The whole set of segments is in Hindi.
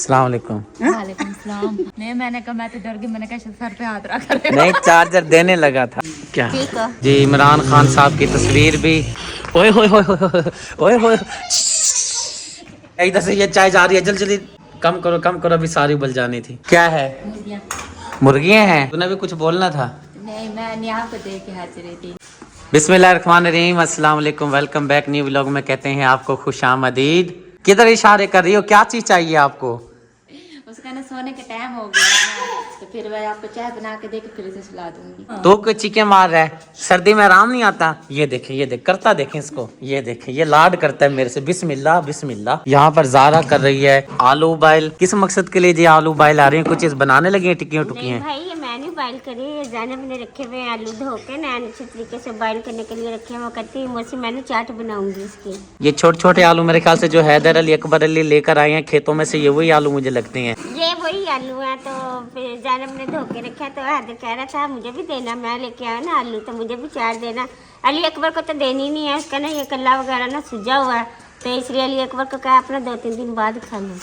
अस्सलाम वालेकुम। वालेकुम सलाम। नहीं, मैंने कहा मैं तो डर गई, मैंने कहा सर पे हाथ रखा है। नहीं, चार्जर देने लगा था क्या? ठीक है जी, इमरान खान साहब की तस्वीर भी। ओए होए होए होए ओए होए। इधर से ये चाय जा रही है, जल्दी जल्दी कम करो, अभी सारी उबल जानी थी। क्या है? मुर्गियाँ। मुर्गियाँ हैं? तूने भी कुछ बोलना था। नहीं, मैं यहाँ पे देख के हंस रही थी। बिस्मिल्लाहिर्रहमानिर्रहीम, अस्सलाम वालेकुम, वेलकम बैक न्यू व्लॉग में कहते हैं आपको खुशामदीद। किधर इशारे कर रही हो? क्या चीज चाहिए आपको? उसका ना सोने का टाइम हो गया ना, तो फिर मैं आपको चाय बना के दे के फिर से सुला दूंगी। तो कोई चीखे मार रहा है, सर्दी में आराम नहीं आता। ये देख करता देखें इसको, ये देखें, ये लाड करता है मेरे से। बिस्मिल्लाह बिस्मिल्लाह। यहाँ पर जारा कर रही है आलू बॉयल। किस मकसद के लिए जी आलू बॉयल आ रही है? कुछ चीज बनाने लगी है, टिक्कियाँ टुकियाँ? भाई ये मैंने बॉइल करी है, जानब ने रखे हुए हैं आलू धो के ना अच्छे तरीके से बॉइल करने के लिए रखे हैं। वो करती हूँ मौसी, मैंने चाट बनाऊंगी इसकी। ये छोटे छोटे आलू मेरे ख्याल से जो हैदर अली अकबर अली लेकर आए हैं खेतों में से, ये वही आलू मुझे लगते हैं। ये वही आलू है। तो फिर जानब ने धो के रखा, तो हैदर कह रहा था मुझे भी देना, मैं लेके आया ना आलू, तो मुझे भी चाट देना। अली अकबर को तो देनी नहीं है, उसका ना ये कल्ला वगैरह ना सूजा हुआ है, तो इसलिए अली अकबर को कहा अपना 2-3 दिन बाद खा लो।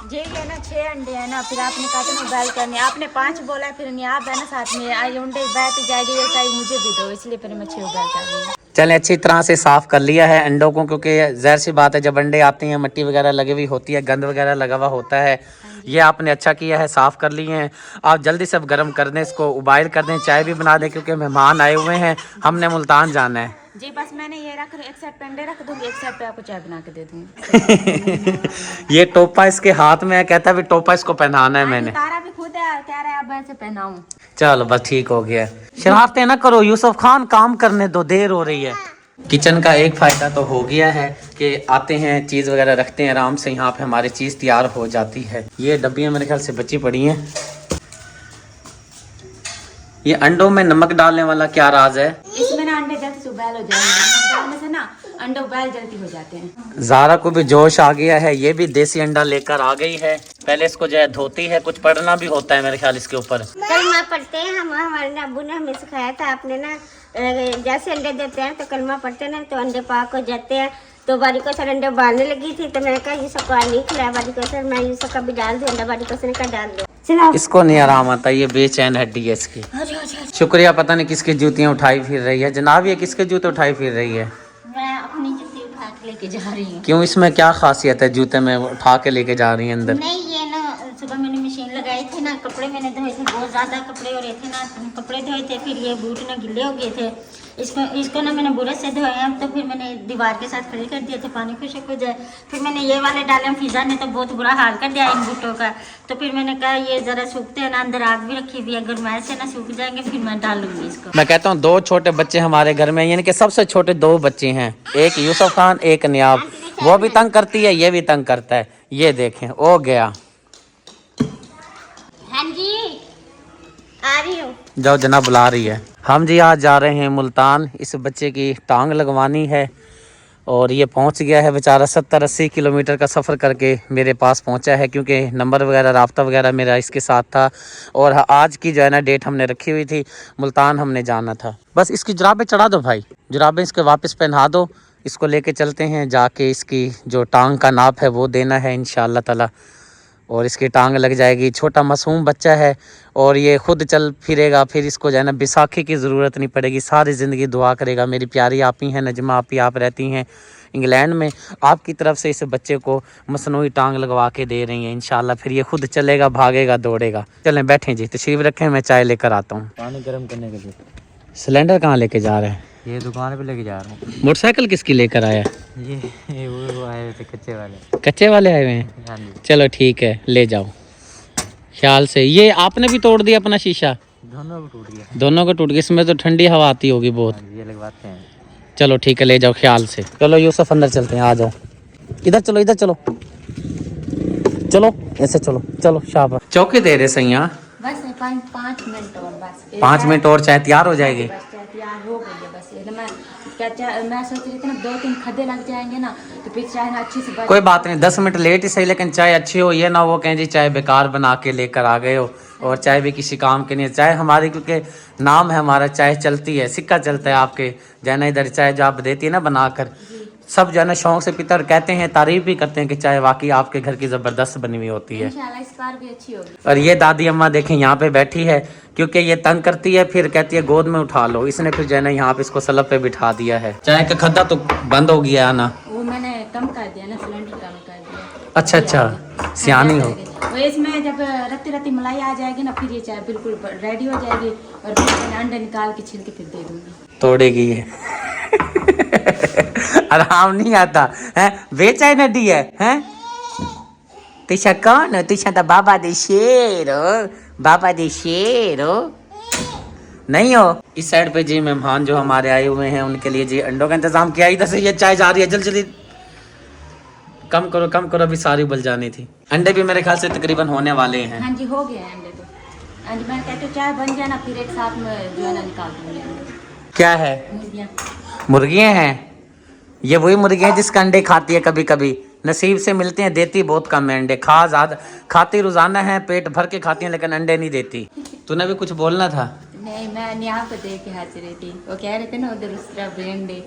जी, ये ना 6 अंडे हैं ना, फिर आपने कहा था बॉयल करने, आपने 5 बोला है, फिर नहीं आप है ना साथ में आई अंडे बैठ जाएगी, ये कहीं मुझे भी दो, इसलिए फिर मैं 6 बॉयल कर रही हूँ। चलें, अच्छी तरह से साफ कर लिया है अंडों को, क्योंकि ज़ाहिर सी बात है जब अंडे आते हैं मिट्टी वगैरह लगी हुई होती है, गंद वगैरह लगा हुआ होता है। ये आपने अच्छा किया है, साफ़ कर लिए हैं। आप जल्दी से अब गर्म कर दें, इसको उबाइल कर दें, चाय भी बना दें, क्योंकि मेहमान आए हुए हैं, हमने मुल्तान जाना है। जी बस मैंने ये रख, एक साइड पे अंडे रख दूंगी, एक साइड पे आपको चाय बना के दे दूंगी। ये टोपा इसके हाथ में है, कहता है भी टोपा इसको पहनाना है मैंने। तारा भी खुद है, कह रहा है अब ऐसे पहनाऊं। चलो बस ठीक हो गया। शरारतें ना करो यूसुफ खान, काम करने दो, देर हो रही है। किचन का एक फ़ायदा तो हो गया है कि आते हैं, चीज़ वगैरह रखते हैं आराम से, यहाँ पे हमारी चीज़ तैयार हो जाती है। ये डब्बियाँ मेरे ख्याल से बची पड़ी हैं। ये अंडों में नमक डालने वाला क्या राज है? इसमें ना अंडे जल्दी से उबाल हो जाएंगे, नमक डालने से ना अंडे उबाल जल्दी हो जाते हैं। ज़ारा को भी जोश आ गया है, ये भी देसी अंडा लेकर आ गई है। पहले इसको जो है धोती है, कुछ पढ़ना भी होता है मेरे ख्याल इसके ऊपर। कलमा पढ़ते हैं हम, हमारे अब्बू ने हमें सिखाया था। आपने ना जैसे अंडे देते हैं तो कलमा पढ़ते हैं ना, तो अंडे पाक हो जाते हैं। तो बारीको सर अंडे उबालने लगी थी, तो मैंने कहा यूसुफ को नहीं खिलाया बारीको सर, मैं यूसुफ का भी डाल दूँ अंडा, बारीको सर ने कहा डाल दो। इसको नहीं आराम आता, ये बेचैन हड्डी है इसकी। शुक्रिया, पता नहीं किसकी जूतियाँ उठाई फिर रही है जनाब। ये किसके जूते उठाई फिर रही है? मैं अपनी जूती उठा के लेके जा रही हूँ। क्यों, इसमें क्या खासियत है जूते में उठा के लेके जा रही है अंदर? नहीं, ये ना सुबह मैंने मशीन लगाई थी ना, कपड़े मैंने धोए थे, बहुत ज़्यादा कपड़े हो रहे थे ना, कपड़े धोए थे, फिर ये बूट ना गिले हो गए थे। इसको ना मैंने बुरे से धोए हैं, तो फिर मैंने दीवार के साथ खड़े कर दिए थे, पानी खुशक हो जाए। फिर मैंने ये वाले डाले, फिजा ने तो बहुत बुरा हाल कर दिया इन बूटों का। तो फिर मैंने कहा ये ज़रा सूखते हैं ना, अंदर आग भी रखी हुई है, अगर मैं से ना सूख जाएंगे फिर मैं डालूंगी इसको। मैं कहता हूँ 2 छोटे बच्चे हमारे घर में, यानी कि सबसे छोटे 2 बच्चे हैं, एक यूसुफ खान एक नियाब। वो भी तंग करती है, ये भी तंग करता है। ये देखें, ओ गया। हाँ जी, आ रही हूँ। जाओ, जनाब बुला रही है। हम जी आज जा रहे हैं मुल्तान, इस बच्चे की टांग लगवानी है। और ये पहुंच गया है बेचारा, 70-80 किलोमीटर का सफ़र करके मेरे पास पहुंचा है, क्योंकि नंबर वगैरह राब्ता वगैरह मेरा इसके साथ था। और आज की जो है ना डेट हमने रखी हुई थी, मुल्तान हमने जाना था। बस इसकी जुराबें चढ़ा दो भाई, जुराबें इसके वापस पहना दो। इसको लेके चलते हैं, जाके इसकी जो टांग का नाप है वो देना है इंशाअल्लाह ताला, और इसकी टांग लग जाएगी। छोटा मासूम बच्चा है और ये खुद चल फिरेगा, फिर इसको जो है ना बैसाखी की ज़रूरत नहीं पड़ेगी, सारी ज़िंदगी दुआ करेगा। मेरी प्यारी आप ही हैं नजमा, आप रहती हैं इंग्लैंड में, आपकी तरफ से इस बच्चे को मसनूई टांग लगवा के दे रही हैं इंशाल्लाह। फिर ये खुद चलेगा, भागेगा, दौड़ेगा। चलें बैठें जी, तशरीफ़ रखें, मैं चाय लेकर आता हूँ। पानी गर्म करने के लिए सिलेंडर कहाँ लेके जा रहे हैं? ये दुकान पे लेके जा रहा हूँ। मोटरसाइकिल किसकी लेकर आया? ये वो आए हुए थे कच्चे वाले। कच्चे वाले आए हुए हैं? हाँ जी। चलो ठीक है, ले जाओ ख्याल से। ये आपने भी तोड़ दिया अपना शीशा? दोनों को टूट गया। दोनों को टूट गया, इसमें तो ठंडी हवा आती होगी बहुत। हाँ जी, ये लगवाते हैं। चलो ठीक है, ले जाओ ख्याल से। चलो यूसुफ अंदर चलते हैं, आ जाओ। इधर चलो, इधर चलो, चलो ऐसे चलो, चलो शाबाश। चौके दे रहे सैया, बस 5 मिनट और बस 5 मिनट और चाय तैयार हो जाएगी। बस चाय तैयार हो गई है। बस ये मैं सोच रही थी ना 2-3 खदे लग जाएंगे ना, तो फिर चाय ना अच्छी से कोई बात नहीं, 10 मिनट लेट ही सही, लेकिन चाय अच्छी हो। ये ना वो कहें जी चाय बेकार बना के लेकर आ गए हो, और चाय भी किसी काम की नहीं है। चाय हमारी, क्योंकि नाम है हमारा, चाय चलती है, सिक्का चलता है आपके जाना इधर। चाय जो आप देती है ना बनाकर, सब जो है ना शौक से पीते और कहते हैं, तारीफ भी करते हैं कि चाय वाकई आपके घर की ज़बरदस्त बनी हुई होती है। इंशाल्लाह इस बार भी अच्छी होगी। और ये दादी अम्मा देखें यहाँ पे बैठी है, क्योंकि ये तंग करती है, फिर कहती है गोद में उठा लो। इसने फिर जो है ना यहाँ पे इसको सलब पे बिठा दिया है। चाय का खद्दा तो बंद हो गया आना। वो मैंने कम कर दिया ना, सिलेंडर कम कर दिया। अच्छा अच्छा, सियानी हो। वो इसमें जब रत्ती रत्ती मलाई आ जाएगी ना, फिर ये चाय बिल्कुल रेडी हो जाएगी और फिर मैंने अंडे निकाल के छिल के फिर दे दूंगी। तोड़ेगी ये आराम नहीं आता है। वे चाय नडी है तिशा कौन हो? तिशा तो बाबा दे शेर हो, बाबा दे शेर हो। नहीं हो। इस साइड पे जी मेहमान जो हमारे आए हुए हैं उनके लिए जी अंडों का इंतजाम किया। इधर से ये चाय जा रही है, जल्दी जल्दी कम करो कम करो, अभी सारी उबल जानी थी। अंडे भी मेरे ख्याल से तकरीबन होने वाले हैं। हाँ जी हो गए हैं अंडे तो। हाँ जी, मैं कहती हूँ चाय बन जाए ना, फिर एक साथ में जो है ना निकाल दूंगी अंडे। क्या है? मुर्गियाँ। मुर्गियाँ हैं। ये वही मुर्गियाँ हैं जिसका अंडे खाती है कभी कभी, नसीब से मिलते हैं, देती बहुत कम है अंडे। खाती रोजाना है, पेट भर के खाती हैं, लेकिन अंडे नहीं देती। तूने भी कुछ बोलना था? नहीं, मैं यहाँ पे देख के हंस रही थी। वो कह रहे थे ना उधर उस तरफ अंडे।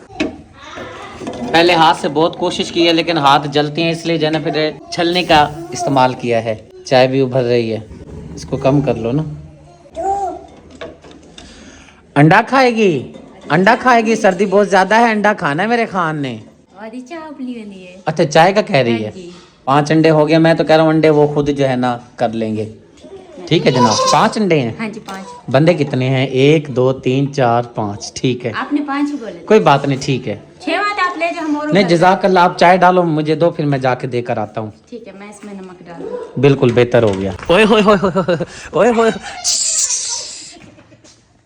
पहले हाथ से बहुत कोशिश की है, लेकिन हाथ जलती हैं, इसलिए जो है ना फिर छलनी का इस्तेमाल किया है। चाय भी उभर रही है, इसको कम कर लो ना। अंडा खाएगी, अंडा खाएगी, सर्दी बहुत ज्यादा है, अंडा खाना है मेरे खान ने। और ये चाय उबली वाली है। अच्छा चाय का कह रही है। 5 अंडे हो गए, मैं तो कह रहा हूँ अंडे वो खुद जो है ना कर लेंगे। ठीक है जनाब, 5 अंडे हैं। हाँ जी 5। बंदे कितने हैं? 1 2 3 4 5। ठीक है, आपने 5 ही बोले। कोई बात नहीं, ठीक है। 6 बात आप ले जाओ, हम और नहीं जज़ाकल्लाह, आप चाय डालो मुझे दो, फिर मैं जाके देकर आता हूँ। ठीक है, मैं इसमें नमक डालूँ। बिल्कुल बेहतर हो गया। ओए होए होए होए ओए होए,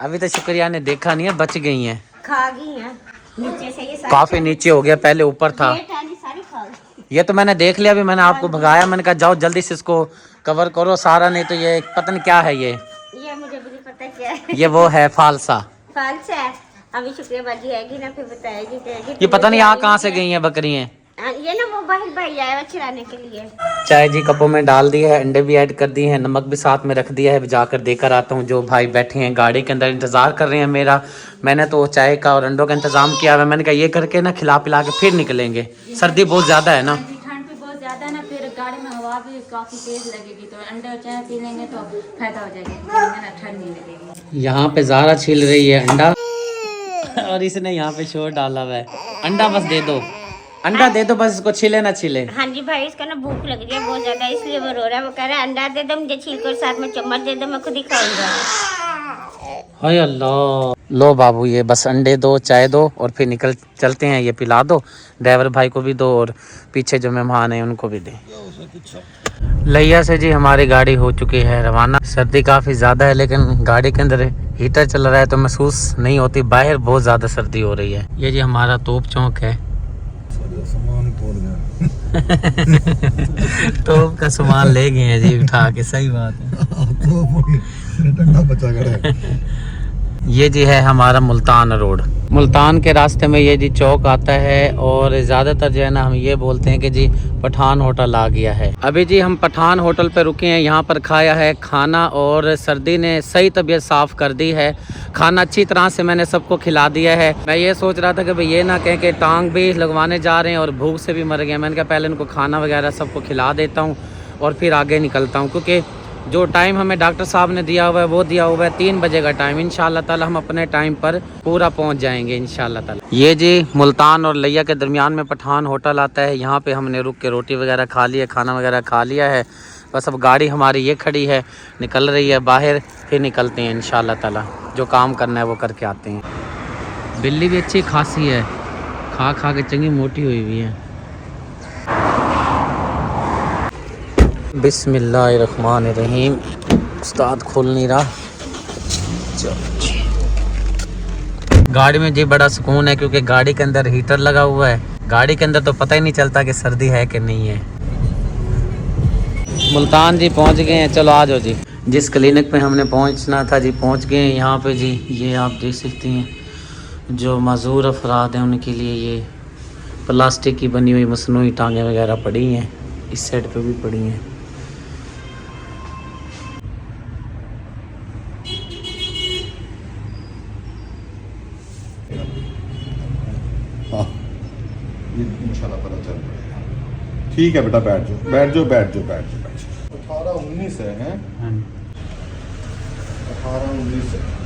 अभी तो शुक्रिया ने देखा नहीं है, बच गई हैं। खा गई है नीचे से, ये सारी काफी नीचे हो गया, पहले ऊपर था। सारी खा गई। ये तो मैंने देख लिया, अभी मैंने आपको भगाया, मैंने कहा जाओ जल्दी से इसको कवर करो सारा, नहीं तो ये पता नहीं क्या है। ये मुझे भी नहीं पता क्या है। ये वो है फालसा। फाल्स है। अभी शुक्रिया बाजी आएगी ना, फिर बताएगी। ये पता नहीं यहाँ कहाँ से गई हैं बकरियाँ। ये ना वो बाहर भाई आया है चुराने के लिए। चाय जी कपों में डाल दी है, अंडे भी ऐड कर दिए हैं, नमक भी साथ में रख दिया है। जाकर देकर आता हूँ। जो भाई बैठे हैं गाड़ी के अंदर इंतजार कर रहे हैं मेरा, मैंने तो चाय का और अंडों का इंतजाम किया है। मैंने कहा ये करके ना खिला पिला के फिर निकलेंगे, सर्दी बहुत ज्यादा है ना। ठंड भी बहुत ज्यादा है ना, फिर गाड़ी में हवा भी काफी तेज लगेगी, तो अंडे और चाय पी लेंगे तो फायदा हो जाएगा, ठंड नहीं लगेगी। यहाँ पे ज़ारा छील रही है अंडा और इसने यहाँ पे शोर डाला हुआ है। अंडा बस दे दो, अंडा दे दो बस, इसको छिले ना छिले। हाँ जी भाई, इसका ना भूख लग रही है बहुत ज्यादा, इसलिए वो रो रहा है। वो कह रहा है अंडा दे दो मुझे छील कर, साथ में चम्मच दे दो, मैं खुद ही खाऊंगा। हाय अल्लाह। लो बाबू, ये बस अंडे दो, चाय दो और फिर निकल चलते हैं। ये पिला दो, ड्राइवर भाई को भी दो और पीछे जो मेहमान हैं उनको भी दें। लैया से जी हमारी गाड़ी हो चुकी है रवाना। सर्दी काफ़ी ज़्यादा है, लेकिन गाड़ी के अंदर हीटर चल रहा है तो महसूस नहीं होती। बाहर बहुत ज़्यादा सर्दी हो रही है। ये जी हमारा तोप चौक है। तोप का सामान ले गए हैं जी उठा के, सही बात है। ये जी है हमारा मुल्तान रोड। मुल्तान के रास्ते में ये जी चौक आता है और ज़्यादातर जो है ना हम ये बोलते हैं कि जी पठान होटल आ गया है। अभी जी हम पठान होटल पे रुके हैं, यहाँ पर खाया है खाना और सर्दी ने सही तबीयत साफ़ कर दी है। खाना अच्छी तरह से मैंने सबको खिला दिया है। मैं ये सोच रहा था कि भाई ये ना कहें कि टांग भी लगवाने जा रहे हैं और भूख से भी मर गए। मैंने कहा पहले इनको खाना वगैरह सबको खिला देता हूँ और फिर आगे निकलता हूँ, क्योंकि जो टाइम हमें डॉक्टर साहब ने दिया हुआ है वो दिया हुआ है 3 बजे का टाइम। इंशाल्लाह ताला हम अपने टाइम पर पूरा पहुंच जाएंगे इंशाल्लाह ताला। ये जी मुल्तान और लैया के दरमियान में पठान होटल आता है। यहाँ पे हमने रुक के रोटी वगैरह खा ली है, खाना वगैरह खा लिया है। बस अब गाड़ी हमारी ये खड़ी है, निकल रही है बाहर, फिर निकलते हैं इंशाल्लाह ताला। जो काम करना है वो करके आते हैं। बिल्ली भी अच्छी खासी है, खा खा के चंगी मोटी हुई हुई है। बिस्मिल्लाहिर्रहमानिर्रहीम। उस्ताद खोल नहीं रहा। गाड़ी में जी बड़ा सुकून है, क्योंकि गाड़ी के अंदर हीटर लगा हुआ है। गाड़ी के अंदर तो पता ही नहीं चलता कि सर्दी है कि नहीं है। मुल्तान जी पहुंच गए हैं, चलो आ जाओ जी। जिस क्लिनिक पे हमने पहुंचना था जी पहुंच गए हैं। यहाँ पे जी ये आप देख सकते हैं जो माजूर अफराद हैं उनके लिए ये प्लास्टिक की बनी हुई मसनूई टांगें वगैरह पड़ी हैं, इस साइड पे भी पड़ी हैं। ठीक है बेटा, बैठ जाओ बैठ जाओ बैठ जाओ बैठ जाओ बैठ जाओ। 18-19 है, हैं? 18-19 है।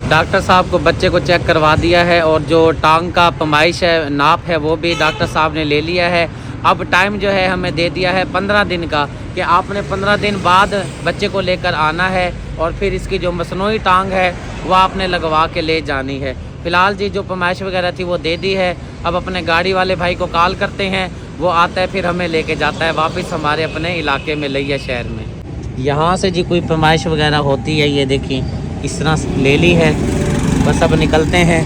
डॉक्टर साहब को बच्चे को चेक करवा दिया है और जो टांग का पैमाइश है, नाप है, वो भी डॉक्टर साहब ने ले लिया है। अब टाइम जो है हमें दे दिया है 15 दिन का, कि आपने 15 दिन बाद बच्चे को लेकर आना है और फिर इसकी जो मसनूई टांग है वो आपने लगवा के ले जानी है। फ़िलहाल जी जो पैमाइश वगैरह थी वो दे दी है। अब अपने गाड़ी वाले भाई को कॉल करते हैं, वो आता है फिर हमें लेके जाता है वापस हमारे अपने इलाके में, लिया शहर में। यहाँ से जी कोई पैमाइश वगैरह होती है, ये देखिए इस तरह ले ली है। बस अब निकलते हैं।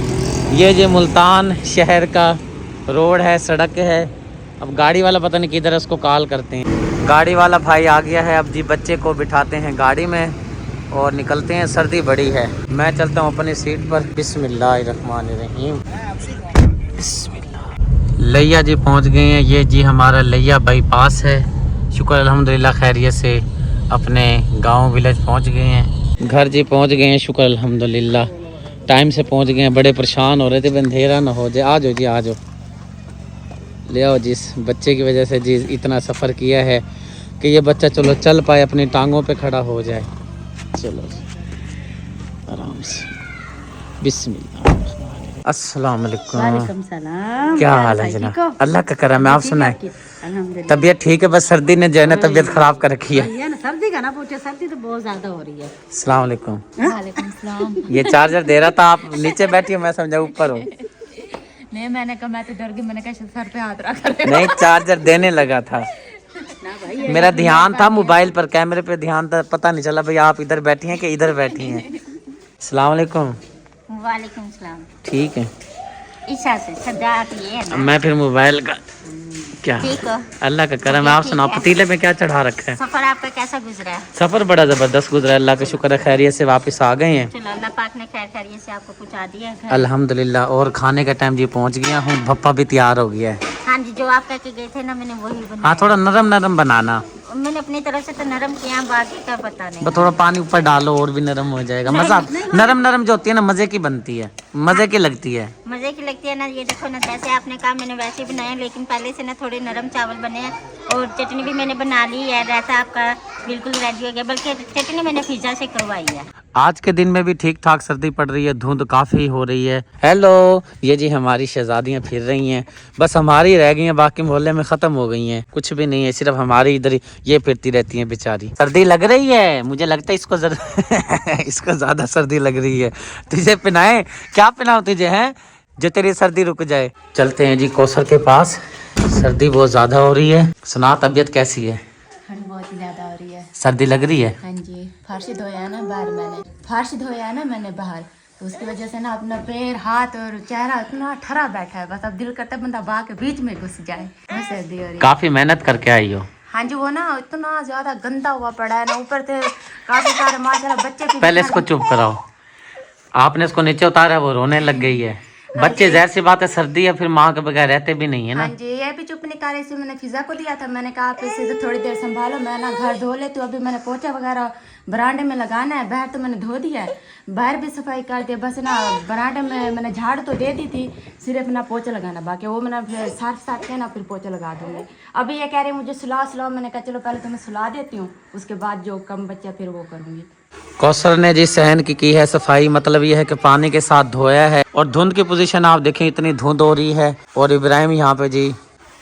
ये जो मुल्तान शहर का रोड है, सड़क है। अब गाड़ी वाला पता नहीं किधर है, उसको कॉल करते हैं। गाड़ी वाला भाई आ गया है। अब जी बच्चे को बिठाते हैं गाड़ी में और निकलते हैं। सर्दी बड़ी है, मैं चलता हूँ अपनी सीट पर। बिस्मिल्लाहिर्रहमानिर्रहीम। बिस्मिल्लाह। लिया जी पहुँच गए हैं। ये जी हमारा लिया बाईपास है। शुक्र अल्हम्दुलिल्लाह खैरियत से अपने गाँव विलेज पहुँच गए हैं। घर जी पहुँच गए हैं, शुक्र अल्हम्दुलिल्लाह टाइम से पहुँच गए हैं। बड़े परेशान हो रहे थे, अंधेरा ना हो जाए। आ जाओ जी, आ जाओ, ले आओ। जिस बच्चे की वजह से जी इतना सफ़र किया है कि ये बच्चा चलो चल पाए, अपनी टांगों पे खड़ा हो जाए। चलो आराम से। बिस्मिल्लाह। अस्सलाम वालेकुम। सलाम। क्या हाल है जनाब? अल्लाह का करम है, आप सुनाए? तबीयत ठीक है, बस सर्दी ने जो है ना तबीयत खराब कर रखी है। सर्दी का ना पूछे, सर्दी तो बहुत ज्यादा हो रही है। अस्सलाम वालेकुम। वालेकुम सलाम। ये चार्जर दे रहा था, आप नीचे बैठी हो, मैं समझा ऊपर हो। नहीं, मैंने कहा मैं तो डर गई, मैंने कहा सर पे हाथ रखा है। नहीं, चार्जर देने लगा था। मेरा ध्यान था मोबाइल पर, कैमरे पे ध्यान था, पता नहीं चला भाई आप इधर बैठी हैं कि इधर बैठी हैं। अस्सलाम वालेकुम। वालेकुम सलाम। ठीक है, ईशा से सदा आती है ना। मैं फिर मोबाइल का क्या, ठीक हो? अल्लाह का करम है। आप सुनाओ, पतीले में क्या चढ़ा रखा है? सफर आपका कैसा गुजरा है? सफ़र बड़ा ज़बरदस्त गुजरा है, अल्लाह का शुक्र है, खैरियत से वापस आ गए हैं। चलो अल्लाह पाक ने खैर खैरियत से आपको पहुंचा दिया है घर। अल्हम्दुलिल्लाह। और खाने का टाइम जी पहुंच गया हूँ, भप्पा भी तैयार हो गया है। हाँ जी, जो आप कह के गए थे ना, मैंने वही बनाया। हाँ, थोड़ा नरम नरम बनाना। मैंने अपनी तरफ से तो नरम किया, बाकी का पता नहीं। बस थोड़ा पानी ऊपर डालो और भी नरम हो जाएगा। मज़ा, नरम नरम जो होती है ना मज़े की बनती है, मज़े की लगती है। मजे की लगती है ना। ये देखो ना, जैसे आपने कहा मैंने वैसे ही बनाया, लेकिन पहले से ना थोड़े नरम चावल बने हैं और चटनी भी मैंने बना ली है। रायता आपका बिल्कुल रेडी हो गया, बल्कि चटनी मैंने पिज्जा से करवाई है। आज के दिन में भी ठीक ठाक सर्दी पड़ रही है, धुंध काफ़ी हो रही है। हेलो, ये जी हमारी शहजादियाँ फिर रही हैं। बस हमारी रह गई हैं, बाकी मोहल्ले में ख़त्म हो गई हैं। कुछ भी नहीं है, सिर्फ हमारी इधर ये फिरती रहती हैं बेचारी। सर्दी लग रही है, मुझे लगता है इसको इसको ज़्यादा सर्दी लग रही है। तुझे पिनाए, क्या पिनाओ तुझे, हैं जो तेरी सर्दी रुक जाए। चलते हैं जी कौसर के पास, सर्दी बहुत ज़्यादा हो रही है। सुना, तबीयत कैसी है? ठंड बहुत ही ज्यादा हो रही है। सर्दी लग रही है? हाँ जी, फारसी धोया है ना बाहर, मैंने बाहर, तो उसकी वजह से ना अपना पैर, हाथ और चेहरा इतना ठरा बैठा है। बस अब दिल करता है बंदा बाहर के बीच में घुस जाए। सर्दी हो रही है। काफ़ी मेहनत करके आई हो। हाँ जी, वो ना इतना ज्यादा गंदा हुआ पड़ा है ना, ऊपर से काफी सारे माशाल्लाह बच्चे भी। पहले इसको चुप कराओ। आपने इसको नीचे उतारा, वो रोने लग गई है। बच्चे जाहिर सी बात है, सर्दी है, फिर माँ के बगैर रहते भी नहीं है ना। हाँ जी, ये भी चुप नहीं कर रही थी। मैंने फिजा को दिया था, मैंने कहा आप इसे तो थोड़ी देर संभालो, मैं ना घर धो लेती हूँ। अभी मैंने पोछा वगैरह बरामदे में लगाना है, बाहर तो मैंने धो दिया है, बाहर भी सफाई कर दी। बस ना बरामदे में मैंने झाड़ तो दे दी थी, सिर्फ ना पोछा लगाना बाकी, वो मैंने फिर साथ के ना फिर पोछा लगा दूंगी। अभी ये कह रही मुझे सुला, मैंने कहा चलो पहले तुम्हें सुला देती हूँ, उसके बाद जो कम बच्चा फिर वो करूँगी। कौसर ने जी सहन की है सफाई, मतलब ये है कि पानी के साथ धोया है। और धुंध की पोजीशन आप देखें, इतनी धुंध हो रही है। और इब्राहिम यहाँ पे जी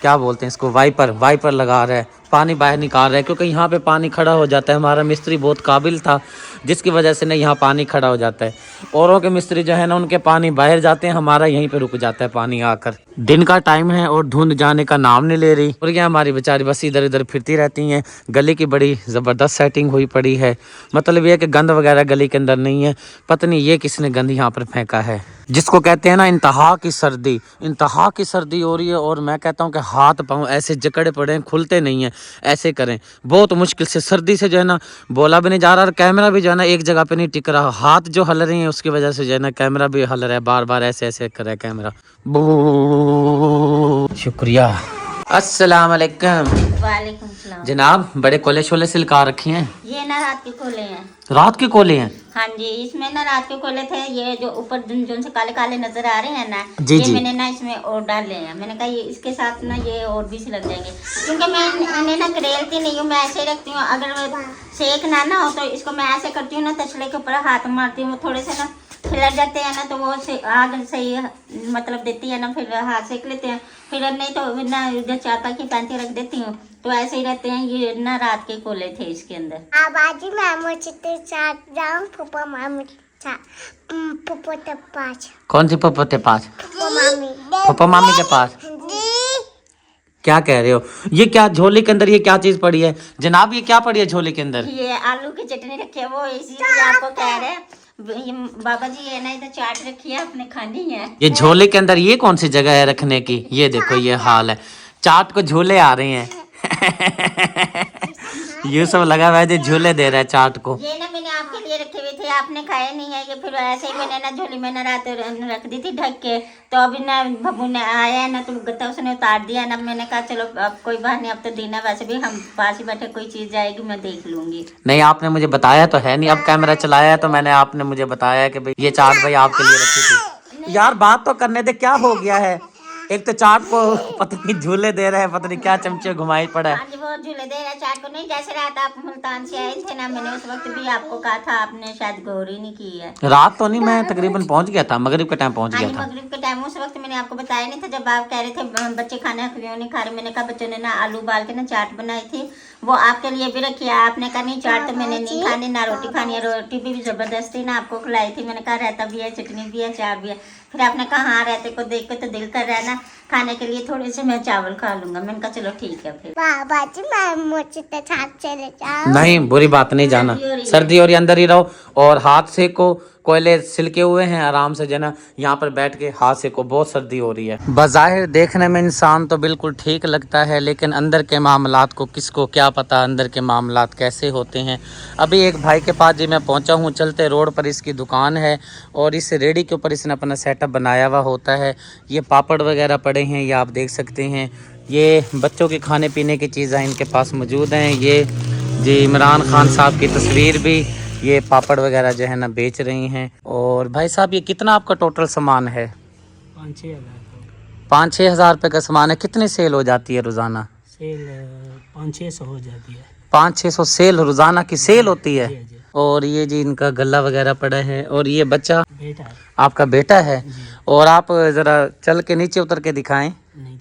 क्या बोलते हैं इसको, वाइपर लगा रहा है, पानी बाहर निकाल रहा है, क्योंकि यहाँ पे पानी खड़ा हो जाता है। हमारा मिस्त्री बहुत काबिल था, जिसकी वजह से ना यहाँ पानी खड़ा हो जाता है। औरों के मिस्त्री जो है ना, उनके पानी बाहर जाते हैं, हमारा यहीं पे रुक जाता है पानी आकर। दिन का टाइम है और धुंध जाने का नाम नहीं ले रही। और क्या हमारी बेचारी बस इधर इधर फिरती रहती हैं। गली की बड़ी ज़बरदस्त सेटिंग हुई पड़ी है, मतलब ये कि गंद वगैरह गली के अंदर नहीं है। पता नहीं ये किसने गंद यहाँ पर फेंका है, जिसको कहते हैं ना इंतहा की सर्दी हो रही है। और मैं कहता हूँ कि हाथ पाँव ऐसे जकड़े पड़े हैं, खुलते नहीं हैं, ऐसे करें। बहुत मुश्किल से सर्दी से जो है ना बोला भी नहीं जा रहा, और कैमरा भी जो है ना एक जगह पे नहीं टिक रहा। हाथ जो हल रहे हैं उसकी वजह से जो है ना कैमरा भी हल रहा है, बार बार ऐसे ऐसे कर रहा है कैमरा। शुक्रिया। अस्सलाम वालेकुम। वालेकुम सलाम। जनाब बड़े कोले शोले सिलका रखे हैं, ये ना रात के खोले हैं। रात के कोले हैं? हाँ जी, इसमें ना रात के खोले थे। ये जो ऊपर जो से काले काले नजर आ रहे हैं ना, जी, ये जी। मैंने ना इसमें और डाले हैं। मैंने कहा ये इसके साथ ना ये और भी लग जाएंगे, क्योंकि मैं इन्हें ना करेलती नहीं हूँ, मैं ऐसे ही रखती हूँ। अगर सेक ना हो तो इसको मैं ऐसे करती हूँ ना, तसले के ऊपर हाथ मारती हूँ, थोड़े से ना खिलर जाते हैं ना, तो वो आग सही मतलब देती है ना, फिर हाथ सेक लेते हैं। फिर नहीं तो ना इधर चापा की पैंती रख देती हूँ, तो ऐसे ही रहते हैं। ये ना रात के कोले थे इसके अंदर। आबादी मामू चित्ते चाट जाऊं पुपा मामू चा पुपो के पास। कौन सी पप्पो के पास? पुपा मामी। पप्पा मामी के पास? क्या कह रहे हो? ये क्या झोले के अंदर ये क्या चीज पड़ी है जनाब? ये क्या पड़ी है झोले के अंदर? ये आलू की चटनी रखी है, वो इसीलिए आपको कह रहे हैं बाबा जी। ये ना इधर चाट रखी है, आपने खानी है। ये झोले के अंदर ये कौन सी जगह है रखने की? ये देखो ये हाल है, चाट को झूले आ रहे हैं। ये सब लगा हुआ है जो झूले दे रहा है चाट को। ये ना मैंने आपके लिए रखे हुए थे, आपने खाए नहीं है। ये फिर ऐसे ही मैंने ना झोली में ना रात रख दी थी ढक के, तो अभी ना बब्बू ने आया है ना, तो गत्ता उसने उतार दिया ना। मैंने कहा चलो अब कोई बात नहीं, अब तो दिन है, वैसे भी हम पास ही बैठे, कोई चीज जाएगी मैं देख लूंगी। नहीं आपने मुझे बताया तो है नहीं, अब कैमरा चलाया है तो मैंने आपने मुझे बताया कि भाई ये चाट भाई आपके लिए रखी थी। यार बात तो करने दे, क्या हो गया है? एक तो चाट को पता नहीं झूले दे रहे हैं, पता नहीं क्या चमचे घुमाई पड़ा है। हाँ जी, वो झूले दे रहा चाट को। नहीं, जैसे रात आप मुल्तान से आए थे ना, मैंने उस वक्त भी आपको कहा था, आपने शायद गौर ही नहीं की है। रात तो नहीं, मैं तकरीबन पहुंच गया था, मगरिब के टाइम पहुंच हाँ गया जी, था। मगरिब के टाइम। उस वक्त मैंने आपको बताया नहीं था, जब आप कह रहे थे बच्चे खाना क्यों नहीं खा रहे। मैंने कहा बच्चों ने ना आलू उबाल के ना चाट बनाई थी, वो आपके लिए भी रखी है। आपने कहा नहीं चाट तो मैंने नहीं खानी, ना रोटी खानी है। रोटी भी जबरदस्ती ना आपको खिलाई थी। मैंने कहा रहता भी है, चटनी भी है, चाट भी है। फिर आपने कहा हाँ, रहते को देख के तो दिल कर रहा है ना खाने के लिए, थोड़े से मैं चावल खा लूंगा। मैंने कहा चलो ठीक है। फिर बाबाजी मामू चित्ते चाट चले जाओ। नहीं बुरी बात नहीं, जाना सर्दी और अंदर ही रहो और हाथ से को कोयले सिलके हुए हैं, आराम से जना यहाँ पर बैठ के हाथ से को, बहुत सर्दी हो रही है। बज़ाहिर देखने में इंसान तो बिल्कुल ठीक लगता है, लेकिन अंदर के मामलात को किसको क्या पता अंदर के मामलात कैसे होते हैं। अभी एक भाई के पास जी मैं पहुँचा हूँ, चलते रोड पर इसकी दुकान है और इस रेडी के ऊपर इसने अपना सेटअप बनाया हुआ होता है। ये पापड़ वगैरह पड़े हैं, ये आप देख सकते हैं। ये बच्चों के खाने पीने की चीज़ें इनके पास मौजूद हैं। ये जी इमरान खान साहब की तस्वीर भी, ये पापड़ वगैरह जो है ना बेच रही हैं। और भाई साहब ये कितना आपका टोटल सामान है? 5-6 हज़ार रुपये का सामान है। कितनी सेल हो जाती है रोज़ाना? सेल 500-600 हो जाती है। 500-600 सेल रोज़ाना की सेल होती है। जी। और ये जी इनका गला वगैरह पड़ा है। और ये बच्चा बेटा है। आपका बेटा है? और आप ज़रा चल के नीचे उतर के दिखाएं। नहीं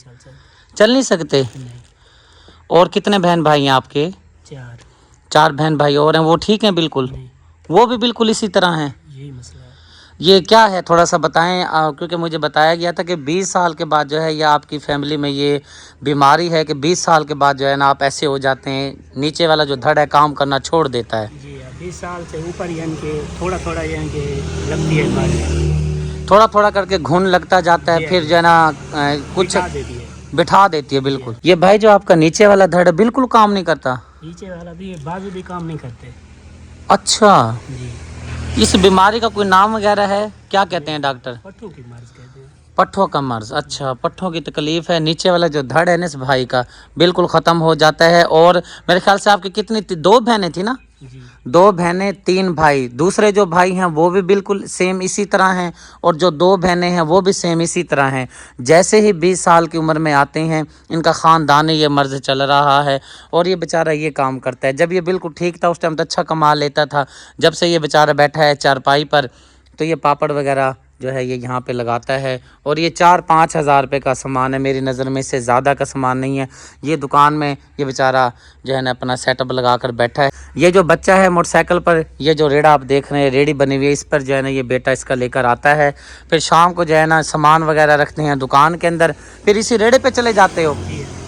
चल नहीं सकते? नहीं। और कितने बहन भाई हैं आपके? 4 बहन भाई और हैं, वो ठीक हैं बिल्कुल? नहीं। वो भी बिल्कुल इसी तरह हैं? यही मसला है। ये क्या है थोड़ा सा बताएं, क्योंकि मुझे बताया गया था कि 20 साल के बाद जो है या आपकी फैमिली में ये बीमारी है कि 20 साल के बाद जो है ना आप ऐसे हो जाते हैं, नीचे वाला जो धड़ है काम करना छोड़ देता है। जी 20 साल से ऊपर यानी कि थोड़ा थोड़ा यानी कि लगती है बीमारी, थोड़ा थोड़ा करके घुन लगता जाता है, फिर जो है ना कुछ बिठा देती है। बिठा देती है बिल्कुल। ये भाई जो आपका नीचे वाला धड़ है बिल्कुल काम नहीं करता? नीचे वाला भी बाजू भी काम नहीं करते। अच्छा, जी इस बीमारी का कोई नाम वगैरह है? क्या कहते हैं डॉक्टर? पट्टों की मर्ज कहते हैं। पट्ठों का मर्ज। अच्छा, पट्ठों की तकलीफ है। नीचे वाला जो धड़ है ना इस भाई का बिल्कुल ख़त्म हो जाता है। और मेरे ख्याल से आपकी कितनी 2 बहनें थी ना? जी 2 बहनें 3 भाई। दूसरे जो भाई हैं वो भी बिल्कुल सेम इसी तरह हैं और जो 2 बहनें हैं वो भी सेम इसी तरह हैं। जैसे ही 20 साल की उम्र में आते हैं इनका ख़ानदान ये मर्ज चल रहा है और ये बेचारा ये काम करता है। जब ये बिल्कुल ठीक था उस टाइम तो अच्छा कमा लेता था, जब से ये बेचारा बैठा है चारपाई पर तो ये पापड़ वगैरह जो है ये यहाँ पे लगाता है। और ये 4-5 हज़ार रुपये का सामान है, मेरी नज़र में इससे ज़्यादा का सामान नहीं है। ये दुकान में ये बेचारा जो है ना अपना सेटअप लगा कर बैठा है। ये जो बच्चा है मोटरसाइकिल पर, ये जो रेड़ा आप देख रहे हैं रेडी बनी हुई है, इस पर जो है ना ये बेटा इसका लेकर आता है। फिर शाम को जो है ना सामान वगैरह रखते हैं दुकान के अंदर, फिर इसी रेड़े पे चले जाते हो।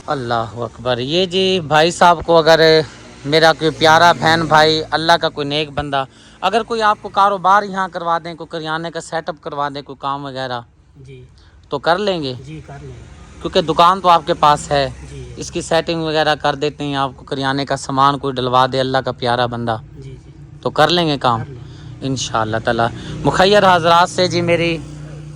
अल्लाह अकबर। ये जी भाई साहब को अगर मेरा कोई प्यारा बहन भाई, अल्लाह का कोई नेक बंदा, अगर कोई आपको कारोबार यहाँ करवा दें, कोई करियाने का सेटअप करवा दें, कोई काम वगैरह, जी तो कर लेंगे? जी कर लेंगे। क्योंकि दुकान तो आपके पास है, जी इसकी सेटिंग वगैरह कर देते हैं, आपको करियाने का सामान कोई डलवा दे अल्लाह का प्यारा बंदा, जी तो कर लेंगे काम कर लेंगे। इंशाअल्लाह ताला। मुखैर हजरात से जी मेरी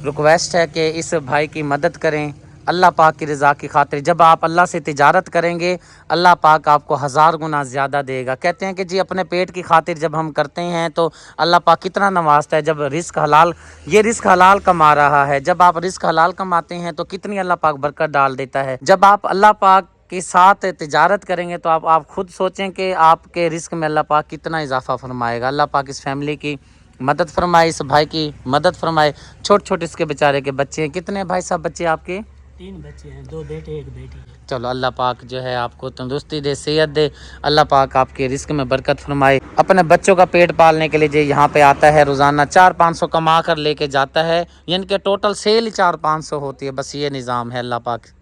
रिक्वेस्ट है कि इस भाई की मदद करें, अल्लाह पाक की रज़ा की खातिर। जब आप अल्लाह से तिजारत करेंगे अल्लाह पाक आपको 1000 गुना ज़्यादा देगा। कहते हैं कि जी अपने पेट की खातिर जब हम करते हैं तो अल्लाह पाक कितना नवाजता है। जब रिस्क हलाल, ये रिस्क हलाल कमा रहा है, जब आप रिस्क हलाल कमाते हैं तो कितनी अल्लाह पाक बरकत डाल देता है। जब आप अल्लाह पाक के साथ तिजारत करेंगे तो आप खुद सोचें कि आपके रिस्क में अल्लाह पाक कितना इजाफा फरमाएगा। अल्लाह पाक इस फैमिली की मदद फरमाए, इस भाई की मदद फरमाए। छोटे छोटे इसके बेचारे के बच्चे हैं। कितने भाई साहब बच्चे आपके? 3 बच्चे हैं, 2 बेटे 1 बेटी है। चलो अल्लाह पाक जो है आपको तंदुरुस्ती दे, सेहत दे। अल्लाह पाक आपके रिस्क में बरकत फरमाए। अपने बच्चों का पेट पालने के लिए जो यहाँ पे आता है रोज़ाना 400-500 कमा कर लेके जाता है। यानी कि टोटल सेल ही 400-500 होती है। बस ये निज़ाम है। अल्लाह पाक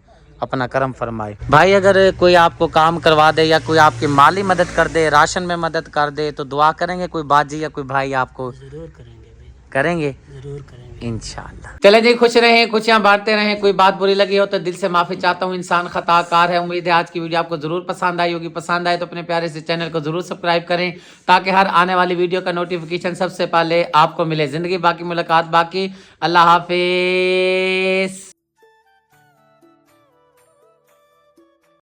अपना करम फरमाए। भाई अगर कोई आपको काम करवा दे या कोई आपकी माली मदद कर दे, राशन में मदद कर दे तो दुआ करेंगे कोई बाजी या कोई भाई आपको? जरूर करेंगे भाई, करेंगे जरूर करेंगे इंशाल्लाह। चले जी, खुश रहें, खुशियां बांटते रहें। कोई बात बुरी लगी हो तो दिल से माफ़ी चाहता हूँ, इंसान खताकार है। उम्मीद है आज की वीडियो आपको ज़रूर पसंद आई होगी। पसंद आए तो अपने प्यारे से चैनल को ज़रूर सब्सक्राइब करें ताकि हर आने वाली वीडियो का नोटिफिकेशन सबसे पहले आपको मिले। ज़िंदगी बाकी, मुलाकात बाकी। अल्लाह हाफिज़।